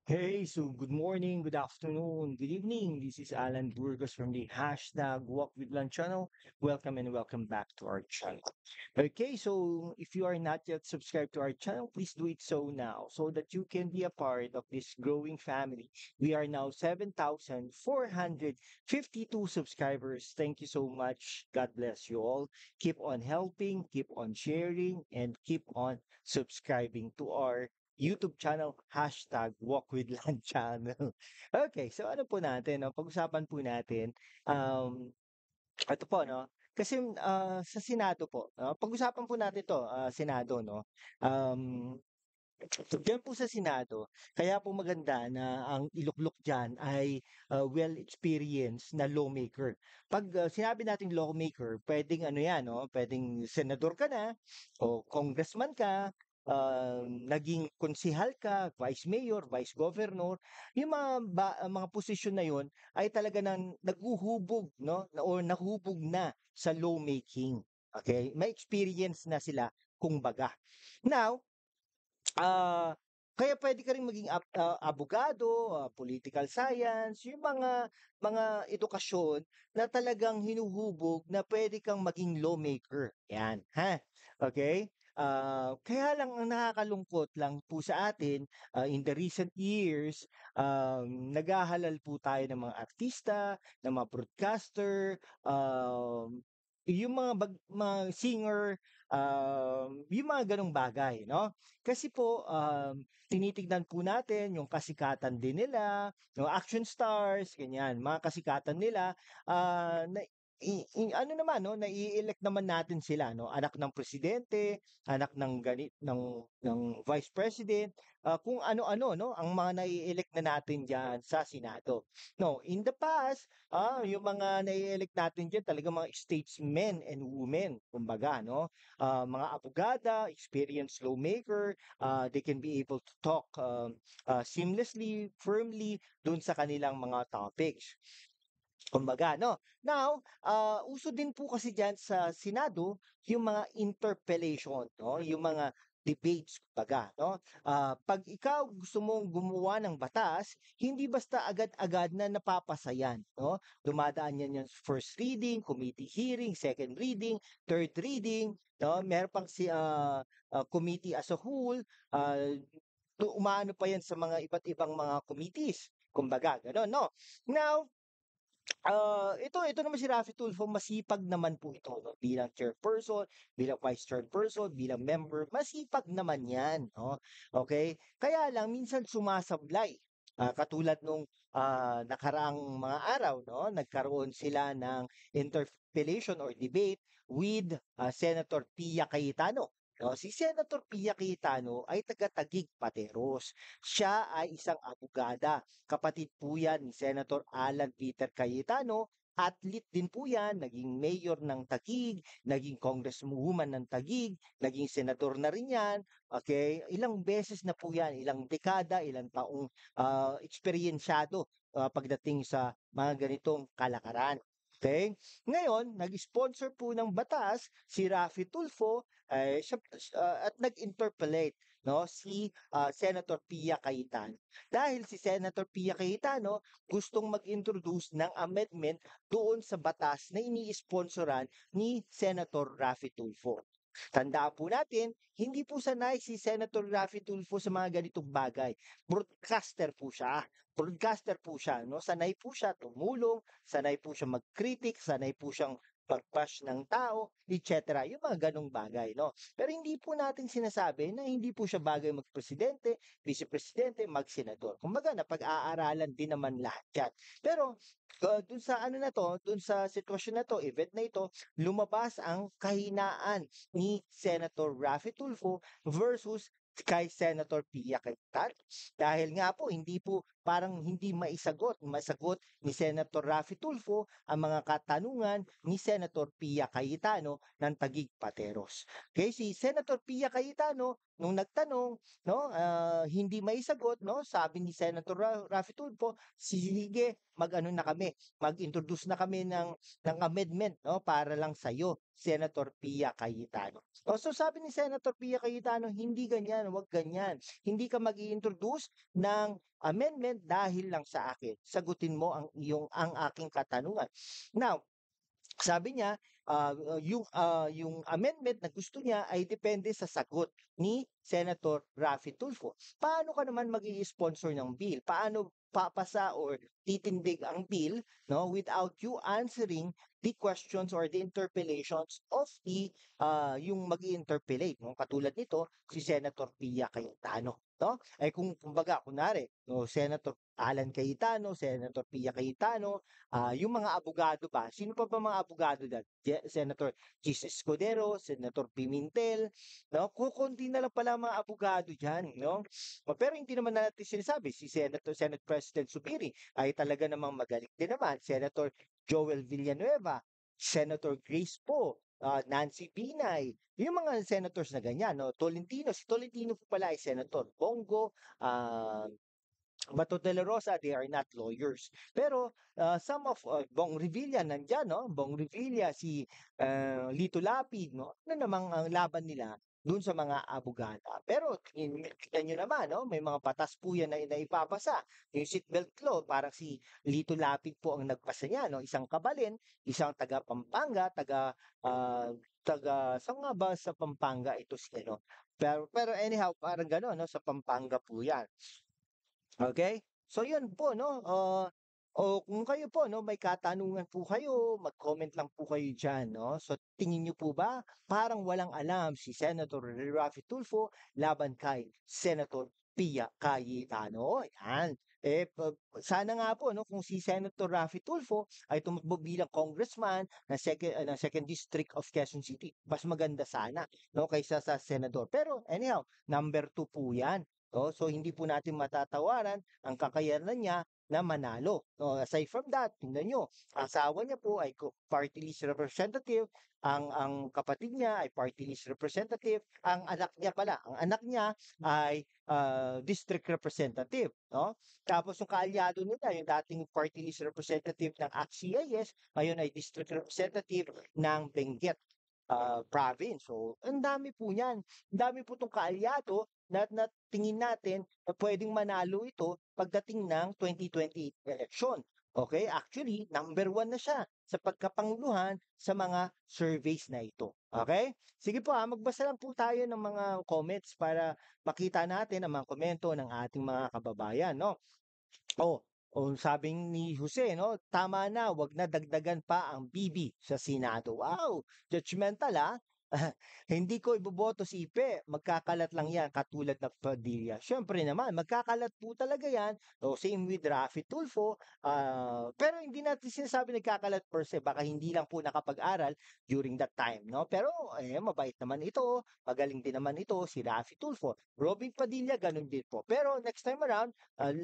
Hey, so good morning, good afternoon, good evening. This is Alan Burgos from the hashtag Walk with Lunch channel. Welcome and welcome back to our channel. Okay, so if you are not yet subscribed to our channel, please do it so now so that you can be a part of this growing family. We are now 7,452 subscribers. Thank you so much. God bless you all. Keep on helping, keep on sharing, and keep on subscribing to our YouTube channel, hashtag Walk with Land channel. Okay, so ano po natin, no? Pag-usapan po natin, um, ito po, no? Kasi sa Senado po, pag-usapan po natin to, Senado, no? Um, Diyan po sa Senado, kaya po maganda na ang iluklok diyan ay well-experienced na lawmaker. Pag sinabi nating lawmaker, pwedeng ano yan, no? Pwedeng senador ka na o congressman ka, naging konsehal ka, vice mayor, vice governor, yung mga posisyon na yun ay talaga nang naghuhubog, no? O nahubog na sa lawmaking. Okay? May experience na sila kumbaga. Now, Ah, kaya puwede ka ring maging abogado, political science, yung mga edukasyon na talagang hinuhubog na puwede kang maging lawmaker, 'yan, ha, okay. Kaya lang ang nakakalungkot lang po sa atin, in the recent years, naghahalal po tayo ng mga artista, ng mga broadcaster, yung mga singer, yung mga gano'ng bagay 'no. Kasi po, tinitignan po natin yung kasikatan din nila, yung action stars, ganyan. Mga kasikatan nila, na ano naman 'no, nai-elect naman natin sila 'no, anak ng presidente, anak ng vice president, kung ano-ano 'no, ang mga nai-elect na natin diyan sa Senado. No, in the past, yung mga nai-elect natin diyan talagang mga statesmen and women kumbaga 'no, mga abogada, experienced lawmaker, they can be able to talk seamlessly, firmly dun sa kanilang mga topics. Kumbaga, no? Now, uso din po kasi diyan sa Senado yung mga interpellation, no? Yung mga debates, kumbaga, no? 'Pag ikaw gusto mong gumawa ng batas, hindi basta agad-agad na napapasa yan, no? Dumadaan yan yan sa first reading, committee hearing, second reading, third reading, no? Meron pang committee as a whole, umaano pa yan sa mga iba't ibang mga committees. Kumbaga, gano'n, no? Now, ito naman si Raffy Tulfo masipag naman po ito 'no, bilang chairperson, bilang vice chairperson, bilang member, masipag naman 'yan 'no, okey? Kaya lang minsan sumasablay, katulad nung, nakaraang mga araw 'no, nagkaroon sila ng interpellation or debate with, Senator Pia Cayetano 'no. Si Senator Pia Cayetano ay taga-Taguig, Pateros. Siya ay isang abogada. Kapatid po yan ni Senator Alan Peter Cayetano. Athlete din po yan, naging mayor ng Taguig, naging congresswoman ng Taguig, naging senador na rin yan. Okay? Ilang beses na po yan, ilang dekada, ilang taong eksperyensyado pagdating sa mga ganitong kalakaran. Okay? Ngayon, nag-sponsor po ng batas si Raffy Tulfo at nag-interpolate no si Senator Pia Cayetano. Dahil si Senator Pia Cayetano gustong mag-introduce ng amendment doon sa batas na ini-sponsoran ni Senator Raffy Tulfo. Tandaan po natin, hindi po sanay si Senator Raffy Tulfo sa mga ganitong bagay. Broadcaster po siya. Broadcaster po siya, no? Sanay po siya tumulong, sanay po siya mag-critic, sanay po siyang pag-bash ng tao, etc. Yung mga ganong bagay, no? Pero hindi po natin sinasabi na hindi po siya bagay mag-presidente, vice-presidente, mag-senador. Kumbaga, napag-aaralan din naman lahat yan. Pero, dun sa ano na to, dun sa sitwasyon na to, event na ito, lumabas ang kahinaan ni Senator Raffy Tulfo versus kay Senator Pia Cayetano. Dahil nga po, hindi po parang hindi masagot ni Senator Raffy Tulfo ang mga katanungan ni Senator Pia Cayetano ng Taguig Pateros. Okay, si Senator Pia Cayetano nung nagtanong, no, hindi maisagot, no, sabi ni Senator Raffy Tulfo, sige, mag-ano na kami, mag-introduce na kami ng amendment, no, para lang sa iyo. Senator Pia Cayetano. So sabi ni Senator Pia Cayetano, hindi ganyan, wag ganyan. Hindi ka mag-i-introduce ng amendment dahil lang sa akin. Sagutin mo ang aking katanungan. Now, sabi niya, yung amendment na gusto niya ay depende sa sagot ni Senator Raffy Tulfo. Paano ka naman mag-i-sponsor ng bill? Paano papasa or titindig ang bill, no, without you answering the questions or the interpellations of yung mag-i-interpellate, no? Katulad nito si Senator Pia Cayetano, no? Ay kung kumbaga kunari, no, Senator Alan Cayetano, Senator Pia Cayetano, yung mga abogado ba, sino pa ba mga abogado diyan? Senator Jesus Escudero, Senator Pimentel, no? Kukunti na lang pala ang mga abogado diyan, no? Pero hindi naman natin sinasabi si Senate President Subiri ay talaga namang magaling din naman. Senator Joel Villanueva, Senator Grace Poe, Nancy Binay, yung mga senators na ganyan, no? Tolentino, si Tolentino po pala ay Senator Bongo, Bato de la Rosa, they are not lawyers. Pero some of Bong Revilla nandiyan, no? Bong Revilla, si Lito Lapid, no? Ano namang ang laban nila dun sa mga abogada. Pero kita nyo naman, no? May mga batas po yan na ipapasa. Yung seatbelt law, parang si Lito Lapid po ang nagpasa niya, no? Isang kabalin, isang taga Pampanga, taga saan nga ba sa Pampanga ito si ano? Pero anyhow, parang gano'n, no? Sa Pampanga po yan. Okay? So yun po, no? O kung kayo po, no, may katanungan po kayo, mag-comment lang po kayo dyan, no? So tingin niyo po ba parang walang alam si Senator Raffy Tulfo laban kay Senator Pia Cayetano? Yan. Sana nga po, no, kung si Senator Raffy Tulfo ay tumakbo bilang congressman na second district of Quezon City, mas maganda sana, no, kaysa sa senador. Pero anyhow, number 2 po yan. So hindi po natin matatawaran ang kakayanan niya na manalo. Aside from that, tingnan nyo, asawa niya po ay party list representative, ang kapatid niya ay party list representative, ang anak niya pala, ang anak niya ay district representative, no? Tapos yung kaalyado nila, yung dating party list representative ng ACT-CIS, ngayon ay district representative ng Benguet province. So, ang dami po niyan. Ang dami po itong kaalyado na tingin natin na pwedeng manalo ito pagdating ng 2028 election. Okay? Actually, number 1 na siya sa pagkapanguluhan sa mga surveys na ito. Okay? Sige po, magbasa lang po tayo ng mga comments para makita natin ang mga komento ng ating mga kababayan, no? Oh, sabing ni Jose, no? Tama na, wag na dagdagan pa ang BB sa Senado. Wow, judgmental ah. Hindi ko iboboto si Ipe, magkakalat lang yan katulad ng Padilla. Siyempre naman, magkakalat po talaga yan. So, same with Raffy Tulfo. Pero hindi natin sinasabi nagkakalat per se, baka hindi lang po nakapag-aral during that time, no? Pero mabait naman ito, magaling din naman ito si Raffy Tulfo. Robin Padilla, ganun din po. Pero next time around,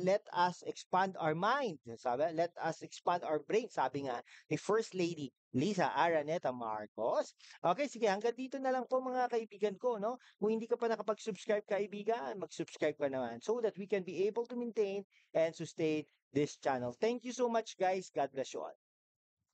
let us expand our mind. Sabi, let us expand our brain. Sabi nga ni First Lady Lisa Araneta Marcos. Okay, sige, hanggang dito na lang po mga kaibigan ko, no? Kung hindi ka pa nakapag-subscribe kaibigan, mag-subscribe ka naman so that we can be able to maintain and sustain this channel. Thank you so much guys. God bless you all.